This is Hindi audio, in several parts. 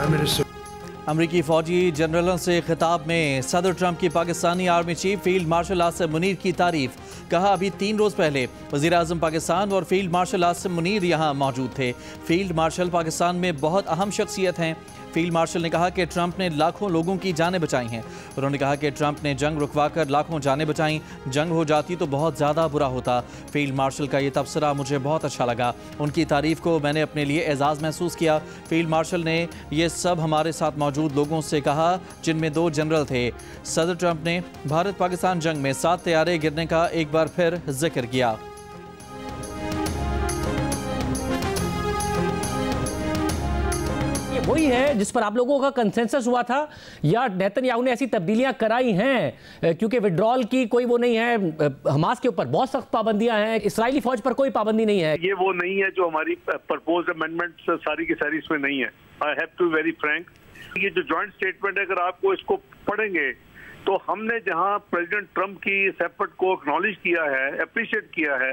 Prime Minister. अमरीकी फौजी जनरलों से खिताब में सदर ट्रंप की Pakistani army chief field marshal Asim Munir की तारीफ। कहा, अभी 3 रोज़ पहले वज़ीर आज़म पाकिस्तान और फील्ड मार्शल आसिम मुनीर यहाँ मौजूद थे। फील्ड मार्शल पाकिस्तान में बहुत अहम शख्सियत हैं। फील्ड मार्शल ने कहा कि ट्रंप ने लाखों लोगों की जानें बचाई हैं। उन्होंने कहा कि ट्रंप ने जंग रुकवा कर लाखों जानें बचाईं। जंग हो जाती तो बहुत ज़्यादा बुरा होता। फील्ड मार्शल का ये तबसरा मुझे बहुत अच्छा लगा। उनकी तारीफ़ को मैंने अपने लिए एजाज़ महसूस किया। फील्ड मार्शल ने ये सब हमारे साथ मौजूद लोगों से कहा, जिनमें 2 जनरल थे। सदर ट्रंप ने भारत पाकिस्तान जंग में 7 तैयारे गिरने का एक बार फिर जिक्र किया। वही है जिस पर आप लोगों का कंसेंसस हुआ था, या नेतन्याहू ने ऐसी तब्दीलियां कराई हैं? क्योंकि विड्रॉल की कोई वो नहीं है, हमास के ऊपर बहुत सख्त पाबंदियां हैं, इस्राएली फौज पर कोई पाबंदी नहीं है। ये वो नहीं है जो हमारी प्रपोज अमेंडमेंट सारी की सारी इसमें नहीं है। I have to very frank, ये जो जॉइंट स्टेटमेंट है, अगर आपको इसको पढ़ेंगे तो हमने जहां प्रेसिडेंट ट्रंप की इस एफर्ट को एक्नॉलेज किया है, अप्रिशिएट किया है,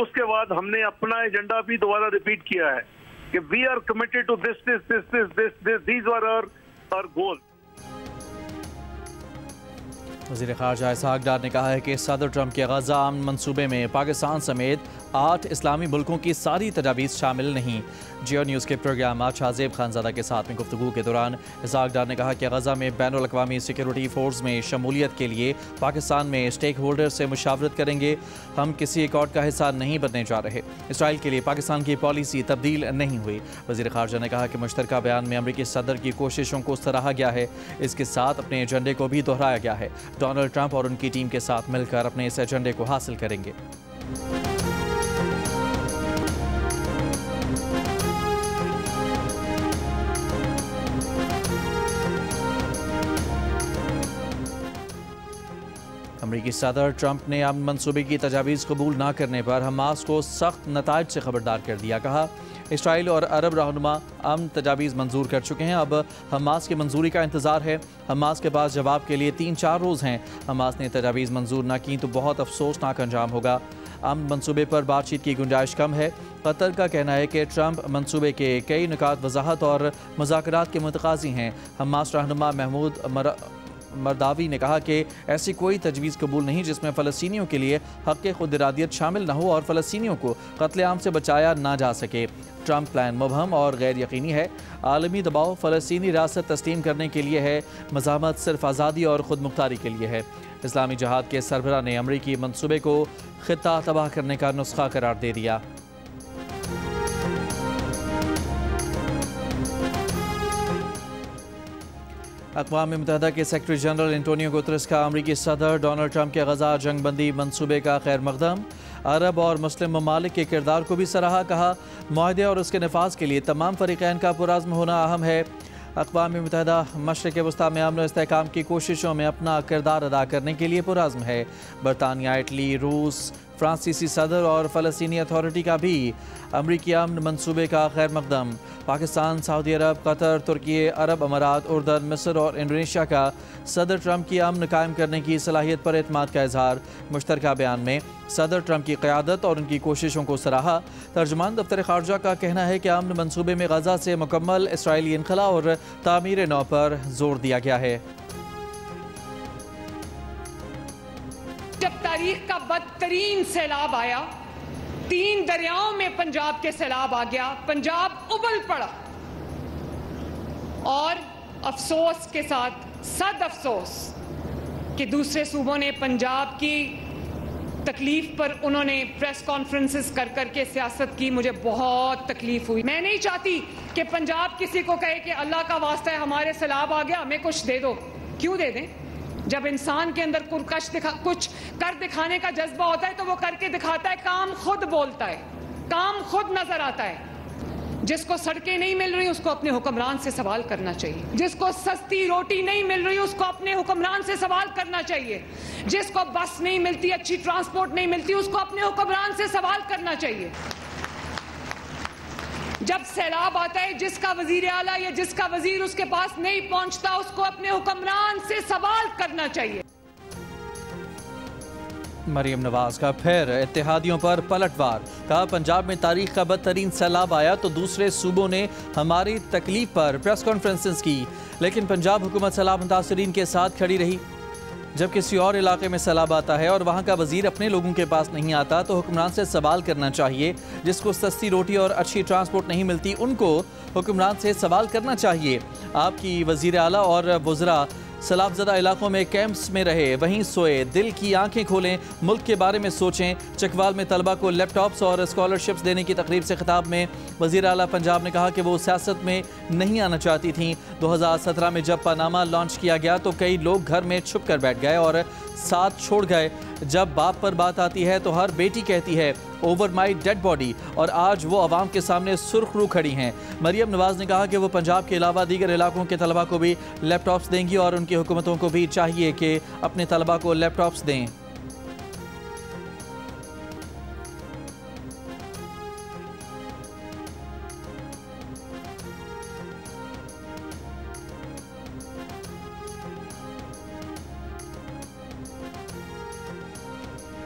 उसके बाद हमने अपना एजेंडा भी दोबारा रिपीट किया है कि we are committed to these were our goal. वज़ीर ख़ारजा इसहाक़ डार ने कहा है कि सदर ट्रंप के गज़ा अमन मंसूबे में पाकिस्तान समेत 8 इस्लामी मुल्कों की सारी तजावीज़ शामिल नहीं। जियो न्यूज़ के प्रोग्राम आज शाज़ेब खानज़ादा के साथ में गुफ्तगू के दौरान इसहाक़ डार ने कहा कि गज़ा में बैनुल अक़वामी सिक्योरिटी फोर्स में शमूलियत के लिए पाकिस्तान में स्टेक होल्डर से मुशावरत करेंगे। हम किसी एकॉर्ड का हिस्सा नहीं बनने जा रहे। इसराइल के लिए पाकिस्तान की पॉलिसी तब्दील नहीं हुई। वज़ीर ख़ारजा ने कहा कि मुश्तरका बयान में अमरीकी सदर की कोशिशों को सराहा गया है। इसके साथ अपने एजेंडे को भी दोहराया गया है। डोनाल्ड ट्रंप और उनकी टीम के साथ मिलकर अपने इस एजेंडे को हासिल करेंगे। अमरीकी सदर ट्रंप ने अमन मंसूबे की तजावीज़ कबूल न करने पर हमास को सख्त नताइज से खबरदार कर दिया। कहा, इसराइल और अरब रहनुमा अमन तजावीज़ मंजूर कर चुके हैं, अब हमास की मंजूरी का इंतज़ार है। हमास के पास जवाब के लिए 3-4 रोज़ हैं। हमास ने तजावीज़ मंजूर न की तो बहुत अफसोसनाक अंजाम होगा। अमन मंसूबे पर बातचीत की गुंजाइश कम है। कतर का कहना है कि ट्रंप मंसूबे के कई नुकात वजाहत और मुज़ाकरात के मुतकाज़ी हैं। हमास रहनुमा महमूद मरदावी ने कहा कि ऐसी कोई तजवीज़ कबूल नहीं जिसमें फ़लस्तीनियों के लिए हक़ खुद इरादियत शामिल न हो और फ़लस्तीनियों को कत्लेआम से बचाया ना जा सके। ट्रंप प्लान मुबहम और गैर यकीनी है। आलमी दबाव फ़लस्तीनी रियासत तस्लीम करने के लिए है, मज़ाहमत सिर्फ आज़ादी और ख़ुद मुख्तारी के लिए है। इस्लामी जहाद के सरबराह ने अमरीकी मंसूबे को ख़ित्ता तबाह करने का नुस्खा करार दे दिया। अक़वाम मुत्तहिदा के सेक्रेटरी जनरल एंटोनियो गुतरस का अमरीकी सदर डोनाल्ड ट्रंप के गज़ा जंगबंदी मंसूबे का खैर मकदम। अरब और मुस्लिम ममालिक के किरदार को भी सराहा। कहा, मुआहदे और उसके नफाज के लिए तमाम फ़रीक़ैन का पुरअज़्म होना अहम है। अक़वाम मुत्तहिदा मशरिक़ वस्ता में अमन व इस्तेहकाम की कोशिशों में अपना किरदार अदा करने के लिए पुरअज़्म है। बरतानिया, इटली, रूस, फ्रांसीसी सदर और फ़लस्तीनी अथॉरिटी का भी अमरीकी अमन मंसूबे का खैर मकदम। पाकिस्तान, सऊदी अरब, कतर, तुर्की, अरब अमारात, उर्दन, मिस्र और इंडोनेशिया का सदर ट्रंप की अमन कायम करने की सलाहियत पर एतमाद का इजहार। मुश्तरका बयान में सदर ट्रंप की क़यादत और उनकी कोशिशों को सराहा। तर्जुमान दफ्तर ख़ारजा का कहना है कि अमन मंसूबे में गज़ा से मुकम्मल इसराइली इनखला और तामीर नौ पर जोर दिया गया है। जब तारीख का बदतरीन सैलाब आया, 3 दरियाओं में पंजाब के सैलाब आ गया, पंजाब उबल पड़ा और अफसोस के साथ सद अफसोस कि दूसरे सूबों ने पंजाब की तकलीफ पर उन्होंने प्रेस कॉन्फ्रेंसेस कर करके सियासत की। मुझे बहुत तकलीफ हुई। मैं नहीं चाहती कि पंजाब किसी को कहे कि अल्लाह का वास्ता है हमारे सैलाब आ गया, हमें कुछ दे दो। क्यों दे दें? जब इंसान के अंदर कुछ कर दिखाने का जज्बा होता है तो वो करके दिखाता है। काम खुद बोलता है, काम खुद नजर आता है। जिसको सड़कें नहीं मिल रही उसको अपने हुक्मरान से सवाल करना चाहिए। जिसको सस्ती रोटी नहीं मिल रही उसको अपने हुक्मरान से सवाल करना चाहिए। जिसको बस नहीं मिलती, अच्छी ट्रांसपोर्ट नहीं मिलती, उसको अपने हुक्मरान से सवाल करना चाहिए। जब सैलाब आता है, जिसका वजीर आला या जिसका वजीर उसके पास नहीं पहुंचता, उसको अपने हुक्मरान से सवाल करना चाहिए। मरियम नवाज का फिर इत्तेहादियों पर पलटवार, कहा पंजाब में तारीख का बदतरीन सैलाब आया तो दूसरे सूबों ने हमारी तकलीफ पर प्रेस कॉन्फ्रेंसेस की, लेकिन पंजाब हुकूमत सैलाब मुतासरीन के साथ खड़ी रही। जब किसी और इलाके में सैलाब आता है और वहाँ का वजीर अपने लोगों के पास नहीं आता तो हुक्मरान से सवाल करना चाहिए। जिसको सस्ती रोटी और अच्छी ट्रांसपोर्ट नहीं मिलती उनको हुक्मरान से सवाल करना चाहिए। आपकी वजीर आला और वज़रा सैलाबज़दा इलाकों में कैंप्स में रहे, वहीं सोए, दिल की आंखें खोलें, मुल्क के बारे में सोचें। चकवाल में तलबा को लैपटॉप्स और स्कॉलरशिप्स देने की तकरीब से खिताब में वज़ीर आला पंजाब ने कहा कि वो सियासत में नहीं आना चाहती थीं। 2017 में जब पनामा लॉन्च किया गया तो कई लोग घर में छुप कर बैठ गए और साथ छोड़ गए। जब बाप पर बात आती है तो हर बेटी कहती है ओवर माई डेड बॉडी, और आज वो अवाम के सामने सुर्खरू खड़ी हैं। मरियम नवाज ने कहा कि वो पंजाब के अलावा दीगर इलाकों के तलबा को भी लैपटॉप्स देंगी और उनकी हुकूमतों को भी चाहिए कि अपने तलबा को लैपटॉप्स दें।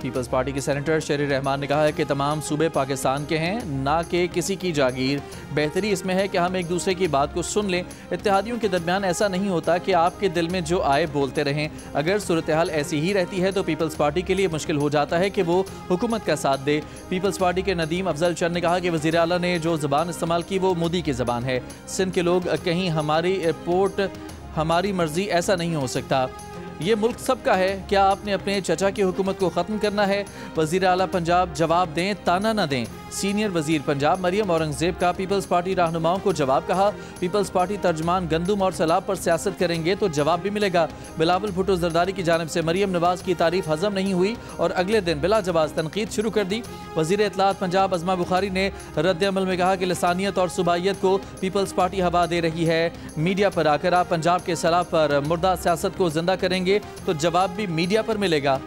पीपल्स पार्टी के सेनेटर शेर रहमान ने कहा है कि तमाम सूबे पाकिस्तान के हैं, ना कि किसी की जागीर। बेहतरी इसमें है कि हम एक दूसरे की बात को सुन लें। इत्तेहादियों के दरमियान ऐसा नहीं होता कि आपके दिल में जो आए बोलते रहें। अगर सूरत हाल ऐसी ही रहती है तो पीपल्स पार्टी के लिए मुश्किल हो जाता है कि वो हुकूमत का साथ दे। पीपल्स पार्टी के नदीम अफजल चंद ने कहा कि वज़ीर आला ने जो ज़बान इस्तेमाल की वो मोदी की ज़बान है। सिंध के लोग कहीं हमारी एयरपोर्ट हमारी मर्जी, ऐसा नहीं हो सकता। ये मुल्क सबका है। क्या आपने अपने चचा की हुकूमत को ख़त्म करना है? वज़ीर आला पंजाब जवाब दें, ताना न दें। सीनियर वज़ीर पंजाब मरियम औरंगज़ेब का पीपल्स पार्टी रहनुमाओं को जवाब, कहा पीपल्स पार्टी तर्जमान गंदुम और सैलाब पर सियासत करेंगे तो जवाब भी मिलेगा। बिलावल भुट्टो जरदारी की जानिब से मरियम नवाज की तारीफ हजम नहीं हुई और अगले दिन बिला जवाब तनकीद शुरू कर दी। वज़ीर इत्तलात पंजाब अज़मा बुखारी ने रद्द अमल में कहा कि लसानियत और सुबाइयत को पीपल्स पार्टी हवा दे रही है। मीडिया पर आकर आप पंजाब के सैलाब पर मुर्दा सियासत को जिंदा करेंगे तो जवाब भी मीडिया पर मिलेगा।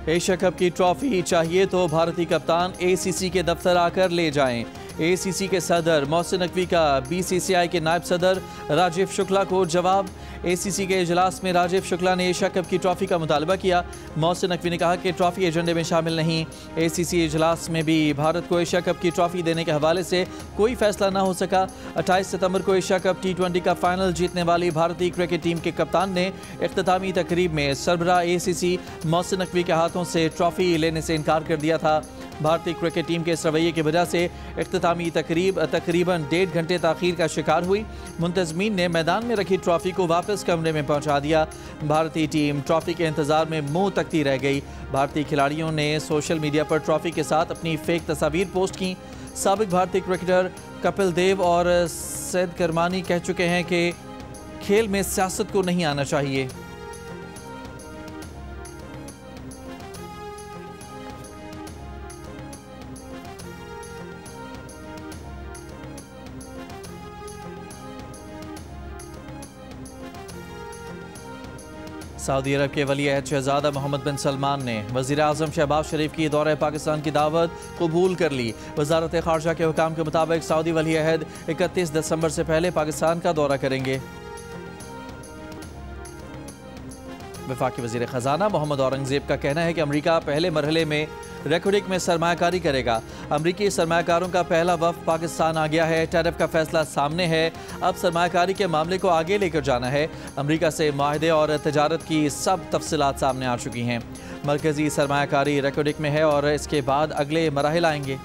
एशिया कप की ट्रॉफी चाहिए तो भारतीय कप्तान ACC के दफ्तर आकर ले जाएं। ACC के सदर मोहसिन नकवी का BCCI के नायब सदर राजीव शुक्ला को जवाब। ACC के इजलास में राजीव शुक्ला ने एशिया कप की ट्रॉफी का मुतालबा किया। मोहसिन नकवी ने कहा कि ट्रॉफी एजेंडे में शामिल नहीं। ACC इजलास में भी भारत को एशिया कप की ट्रॉफी देने के हवाले से कोई फैसला न हो सका। 28 सितंबर को एशिया कप T20 का फाइनल जीतने वाली भारतीय क्रिकेट टीम के कप्तान ने इख्तितामी तकरीब में सरबराह ACC मोहसिन नकवी के हाथों से ट्रॉफी लेने से इनकार कर दिया था। भारतीय क्रिकेट टीम के इस रवैये की वजह से इख्तितामी तकरीब तकरीबन 1.5 घंटे ताख़ीर का शिकार हुई। मुंतज़मीन ने मैदान में रखी ट्रॉफी को वापस कमरे में पहुंचा दिया। भारतीय टीम ट्रॉफी के इंतजार में मुंह तकती रह गई। भारतीय खिलाड़ियों ने सोशल मीडिया पर ट्रॉफी के साथ अपनी फेक तस्वीर पोस्ट की। साबिक भारतीय क्रिकेटर कपिल देव और सैयद करमानी कह चुके हैं कि खेल में सियासत को नहीं आना चाहिए। सऊदी अरब के वली अहद शहजादा मोहम्मद बिन सलमान ने वज़ीर आज़म शहबाज शरीफ की दौरे पाकिस्तान की दावत कबूल कर ली। वज़ारत ख़ारजा के हुकाम के मुताबिक सऊदी वली अहद 31 दिसंबर से पहले पाकिस्तान का दौरा करेंगे। वफाकी वज़ीर ख़जाना मोहम्मद औरंगज़ेब का कहना है कि अमरीका पहले मरहले में रेकोडिक में सरमायाकारी करेगा। अमरीकी सरमायाकारों का पहला वफ़द पाकिस्तान आ गया है। टैरिफ का फैसला सामने है। अब सरमायाकारी के मामले को आगे लेकर जाना है। अमरीका से माहदे और तजारत की सब तफसीलात सामने आ चुकी हैं। मरकज़ी सरमायाकारी रेकोडिक में है और इसके बाद अगले मराहिल आएंगे।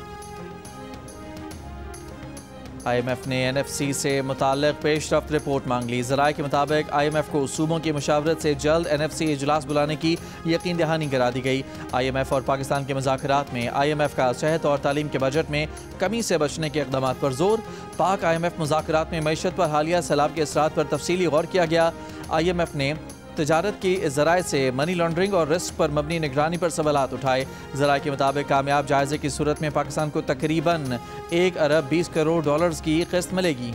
IMF ने NFC से मुताल्लिक़ पेशरफ्त रिपोर्ट मांग ली। ज़राए के मुताबिक IMF को सूबों की मुशावरत से जल्द NFC इजलास बुलाने की यकीन दहानी करा दी गई। IMF और पाकिस्तान के मुज़ाकरात में IMF का सेहत और तालीम के बजट में कमी से बचने के इक़दाम पर जोर। पाक IMF मुज़ाकरात में मईशत पर हालिया सैलाब के असरात पर तफसीली गौर किया गया। IMF ने तजारत की ज़राए से मनी लॉन्ड्रिंग और रिस्क पर मबनी निगरानी पर सवालात उठाए। ज़राए के मुताबिक कामयाब जायजे की सूरत में पाकिस्तान को तकरीबन 1 अरब 20 करोड़ डॉलर्स की किस्त मिलेगी।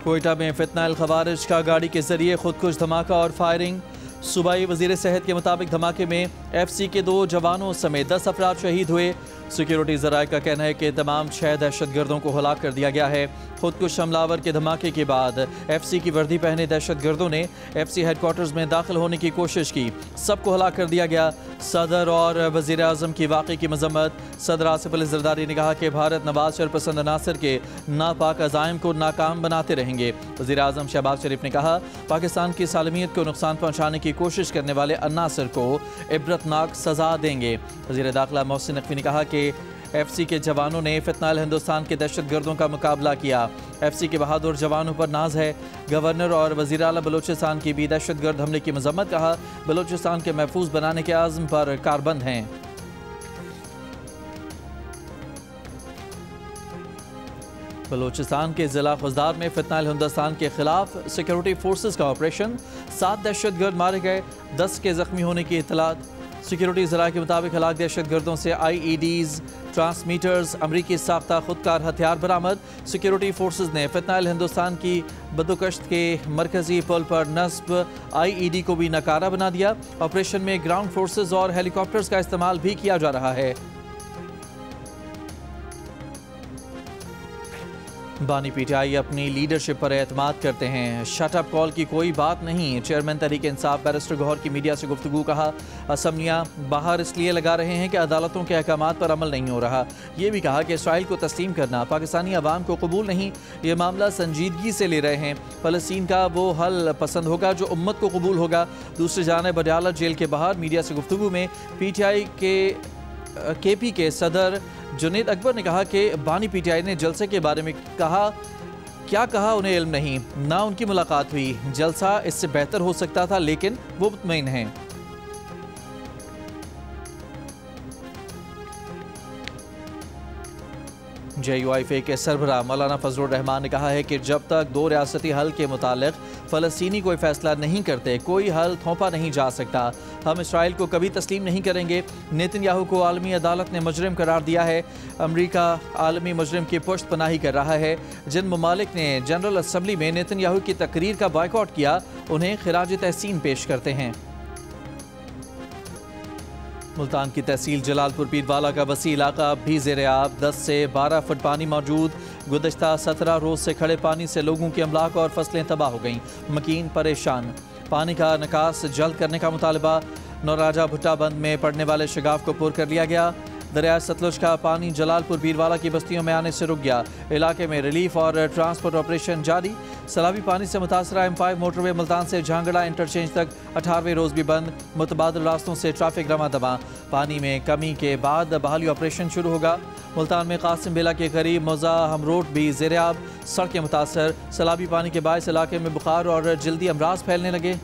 कोयटा में फितना अल खवारिज का गाड़ी के जरिए खुदकुश धमाका और फायरिंग। सूबाई वजीर सेहत के मुताबिक धमाके में FC के 2 जवानों समेत 10 अफराद शहीद हुए। सिक्योरिटी ज़राए का कहना है कि तमाम 6 दहशतगर्दों को हलाक कर दिया गया है। खुदकुश हमलावर के धमाके के बाद FC की वर्दी पहने दहशतगर्दों ने FC हेडक्वार्टर्स में दाखिल होने की कोशिश की, सबको हलाक कर दिया गया। सदर और वज़ीर आज़म की वाक़े की मजम्मत। सदर आसिफ अली ज़रदारी ने कहा कि भारत नवाज शरपसंद अनासर के नापाक अज़ाइम को नाकाम बनाते रहेंगे। वज़ीर आज़म शहबाज शरीफ ने कहा पाकिस्तान की सालमियत को नुकसान पहुँचाने की कोशिश करने वाले अनासर को इबरतनाक सज़ा देंगे। वज़ीर दाखिला मोहसिन नकवी ने कहा कि FC के जवानों ने फितनाल हिंदुस्तान के दहशतगर्दों का मुकाबला किया। FC के बहादुर जवानों पर नाज है। गवर्नर और वज़ीर आला बलूचिस्तान की भी दहशतगर्द हमले की मजम्मत। कहा बलूचिस्तान के महफूज बनाने के आज़म पर कारबंद हैं। बलूचिस्तान के ज़िला खुजदार में फितनाल हिंदुस्तान के खिलाफ सिक्योरिटी फोर्सेस का ऑपरेशन। 7 दहशतगर्द मारे गए, 10 के जख्मी होने की इतलात। सिक्योरिटी ज़रा के मुताबिक हलाक दहशतगर्दों से IEDs, ट्रांसमीटर्स, अमरीकी साख्ता खुदकार हथियार बरामद। सिक्योरिटी फोर्सेस ने फितनाल हिंदुस्तान की बदोकश्त के मरकजी पुल पर नस्ब IED को भी नकारा बना दिया। ऑपरेशन में ग्राउंड फोर्सेस और हेलीकॉप्टर्स का इस्तेमाल भी किया जा रहा है। बानी PTI अपनी लीडरशिप पर एतमाद करते हैं। शटअप कॉल की कोई बात नहीं। चेयरमैन तहरीक इंसाफ बैरिस्टर गौहर की मीडिया से गुफ्तगू। कहा असम्बलियाँ बाहर इसलिए लगा रहे हैं कि अदालतों के अहकामात पर अमल नहीं हो रहा। ये भी कहा कि इसराइल को तस्लीम करना पाकिस्तानी अवाम को कबूल नहीं। ये मामला संजीदगी से ले रहे हैं। फ़लस्तीन का वो हल पसंद होगा जो उम्मत को कबूल होगा। दूसरी जानिब अदालत जेल के बाहर मीडिया से गुफ्तगू में PTI के KP के सदर जुनैद अकबर ने कहा कि बानी PTI ने जलसे के बारे में कहा, क्या कहा उन्हें इल्म नहीं, ना उनकी मुलाकात हुई। जलसा इससे बेहतर हो सकता था लेकिन वो मुतमईन हैं। JUIFA के सरबराह मौलाना फजलुर रहमान ने कहा है कि जब तक 2 रियासती हल के मुतालिक फ़लस्तीनी कोई फ़ैसला नहीं करते कोई हल थोपा नहीं जा सकता। हम इसराइल को कभी तस्लीम नहीं करेंगे। नेतन्याहू को आलमी अदालत ने मुजरिम करार दिया है। अमरीका आलमी मुजरिम की पुश्त पनाही कर रहा है। जिन ममालिक ने जनरल असम्बली में नेतन्याहू की तकरीर का बॉयकॉट किया उन्हें खिराज तहसीन पेश करते हैं। मुल्तान की तहसील जलालपुर पीरवाला का वसी इलाका अब भी ज़ेरे आब। 10 से 12 फुट पानी मौजूद। गुज़श्ता 17 रोज़ से खड़े पानी से लोगों की अमलाक और फसलें तबाह हो गईं। मकीन परेशान। पानी का निकास जल्द करने का मुतालबा। नौराजा भुट्टा बंद में पड़ने वाले शगाफ को पुर कर लिया गया। दरिया सतलुज का पानी जलालपुर पीरवाला की बस्तियों में आने से रुक गया। इलाके में रिलीफ और ट्रांसपोर्ट ऑपरेशन जारी। सैलाबी पानी से मुतासरा M5 मोटरवे मुल्तान से झांगड़ा इंटरचेंज तक 18वें रोज़ भी बंद। मुतबादिल रास्तों से ट्रैफिक रमा दमा। पानी में कमी के बाद बहाली ऑपरेशन शुरू होगा। मुल्तान में कासिम बेला के करीब मोज़ाहम रोड भी ज़ेरे आब। सड़कें मुतासर। सैलाबी पानी के बायस इलाके में बुखार और जल्दी अमराज फैलने लगे।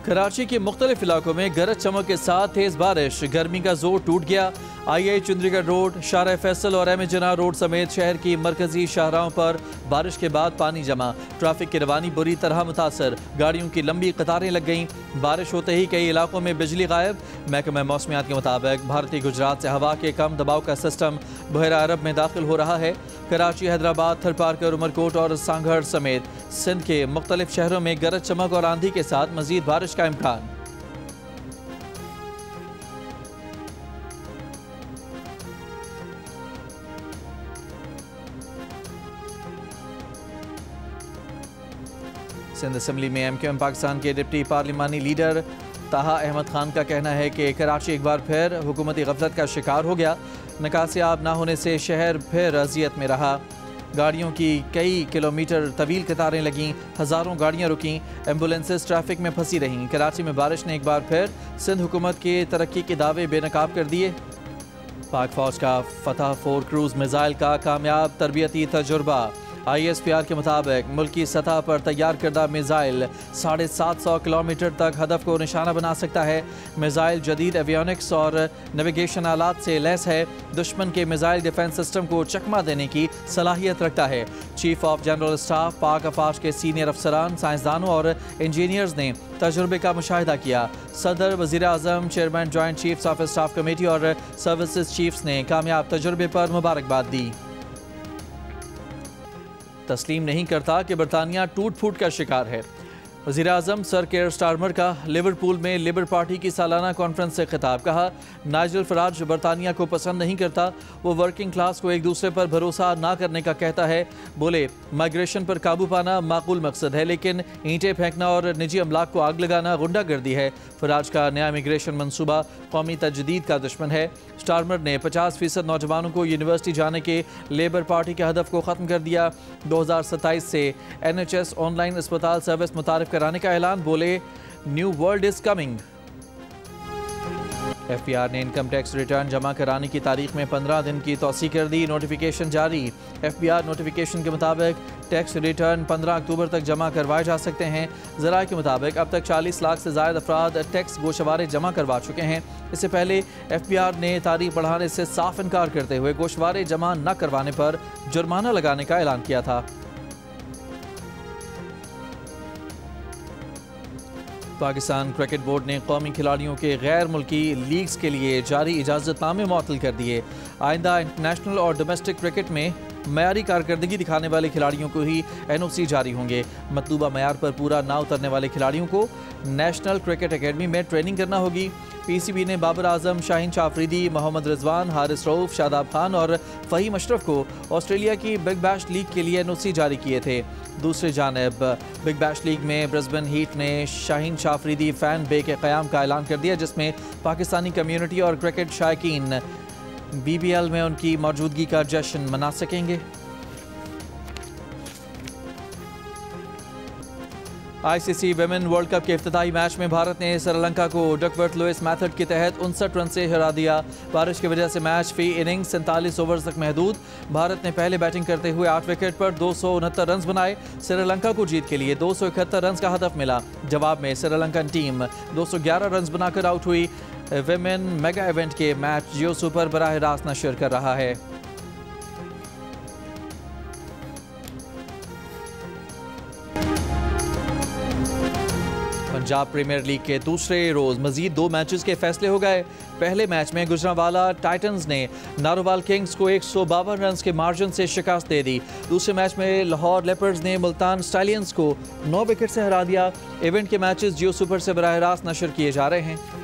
कराची के मुख्तलिफ इलाकों में गरज चमक के साथ तेज बारिश। गर्मी का जोर टूट गया। II चुंदरीगढ़ रोड, शाहरा फैसल और M जना रोड समेत शहर की मरकजी शाहराहों पर बारिश के बाद पानी जमा। ट्रैफिक की रवानी बुरी तरह मुतासर। गाड़ियों की लंबी कतारें लग गईं। बारिश होते ही कई इलाकों में बिजली गायब। महकमा मौसमियात के मुताबिक भारतीय गुजरात से हवा के कम दबाव का सिस्टम बहरा अरब में दाखिल हो रहा है। कराची, हैदराबाद, थरपारकर, उमरकोट और सांगड़ समेत सिंध के मुख्तलिफ शहरों में गरज चमक और आंधी के साथ मजीद बारिश का इम्कान। सिंध असम्बली में MQM पाकिस्तान के डिप्टी पार्लिमानी लीडर ताहा अहमद खान का कहना है कि कराची एक बार फिर हुकूमती गफलत का शिकार हो गया। निकासियाब ना होने से शहर फिर अजियत में रहा। गाड़ियों की कई किलोमीटर तवील कतारें लगीं। हज़ारों गाड़ियाँ रुकीं। एम्बुलेंसेस ट्रैफिक में फंसी रहीं। कराची में बारिश ने एक बार फिर सिंध हुकूमत के तरक्की के दावे बेनकाब कर दिए। पाक फौज का फतह 4 क्रूज़ मिसाइल का कामयाब तरबियती तजुर्बा। ISPR के मुताबिक मुल्की सतह पर तैयार करदा मिसाइल 750 किलोमीटर तक हदफ को निशाना बना सकता है। मिसाइल जदीद एवियोनिक्स और नेविगेशन आलात से लैस है। दुश्मन के मिसाइल डिफेंस सिस्टम को चकमा देने की सलाहियत रखता है। चीफ ऑफ जनरल स्टाफ, पाक अफवाज के सीनियर अफसरान, साइंसदानों और इंजीनियर्स ने तजुर्बे का मुशाहिदा किया। सदर, वज़ीर आज़म, chairman joint chiefs of staff committee और सर्विसेज चीफ्स ने कामयाब तजुर्बे पर मुबारकबाद दी। तस्लीम नहीं करता कि बरतानिया टूट फूट का शिकार है। वज़ीर-ए-आज़म सर केयर स्टारमर का लिवरपूल में लेबर पार्टी की सालाना कॉन्फ्रेंस से खिताब। कहा, नाइजल फराज बरतानिया को पसंद नहीं करता, वो वर्किंग क्लास को एक दूसरे पर भरोसा ना करने का कहता है। बोले, माइग्रेशन पर काबू पाना माकूल मकसद है, लेकिन ईंटें फेंकना और निजी अमलाक को आग लगाना गुंडागर्दी है। फराज का नया इमिग्रेशन मनसूबा कौमी तजदीद का दुश्मन है। स्टारमर ने 50% नौजवानों को यूनिवर्सिटी जाने के लेबर पार्टी के हदफ को ख़त्म कर दिया। 2027 से NHS ऑनलाइन अस्पताल सर्विस मुतारिफ कराने का ऐलान। बोले, new world is coming. FBI ने इनकम टैक्स रिटर्न जमा कराने की तारीख में 15 दिन की तौसी कर दी। नोटिफिकेशन जारी। FBI नोटिफिकेशन के मुताबिक टैक्स रिटर्न 15 अक्टूबर तक जमा करवाए जा सकते हैं। ज़राए के मुताबिक अब तक 40 लाख से ज़ायद अफराद टैक्स गोशवारे जमा करवा चुके हैं। इससे पहले FBI ने तारीख बढ़ाने से साफ इनकार करते हुए गोशवारे जमा न करवाने पर जुर्माना लगाने का ऐलान किया था। पाकिस्तान क्रिकेट बोर्ड ने कौमी खिलाड़ियों के गैर मुल्की लीग्स के लिए जारी इजाज़तनामे मुअत्तल कर दिए। आइंदा इंटरनेशनल और डोमेस्टिक क्रिकेट में मयारी कारकर्दगी दिखाने वाले खिलाड़ियों को ही NOC जारी होंगे। मतलूबा मयार पर पूरा ना उतरने वाले खिलाड़ियों को नेशनल क्रिकेट अकेडमी में ट्रेनिंग करना होगी। PCB ने बाबर आजम, शाहीन शाह अफरीदी, मोहम्मद रिजवान, हारिस रऊफ, शादाब खान और फ़हीम अशरफ को ऑस्ट्रेलिया की बिग बैश लीग के लिए NOC जारी किए थे। दूसरी जानिब बिग बैश लीग में ब्रिस्बेन हीट ने शाहीन शाह अफरीदी फ़ैन बे के क़याम का ऐलान कर दिया, जिसमें पाकिस्तानी कम्यूनिटी और क्रिकेट शायकीन BBL में उनकी मौजूदगी का जश्न मना सकेंगे। ICC विमेन वर्ल्ड कप के इफ्तिताई मैच में भारत ने श्रीलंका को डकवर्थ लुइस मेथड के तहत 59 रन से हरा दिया। बारिश की वजह से मैच फी इनिंग्स 47 ओवर्स तक महदूद। भारत ने पहले बैटिंग करते हुए 8 विकेट पर 269 रन बनाए। श्रीलंका को जीत के लिए 271 रन का हदफ मिला। जवाब में श्रीलंकन टीम 211 रन बनाकर आउट हुई। विमेन मेगा इवेंट के मैच जियो सुपर बराह रास्त नशर कर रहा है। पंजाब प्रीमियर लीग के दूसरे रोज मजीद 2 मैचेस के फैसले हो गए। पहले मैच में गुजरांवाला टाइटंस ने नारोवाल किंग्स को 152 रन के मार्जिन से शिकस्त दे दी। दूसरे मैच में लाहौर लेपर्ड्स ने मुल्तान स्टालियंस को 9 विकेट से हरा दिया। इवेंट के मैचेस जियो सुपर से बराह रास्त नशर किए जा रहे हैं।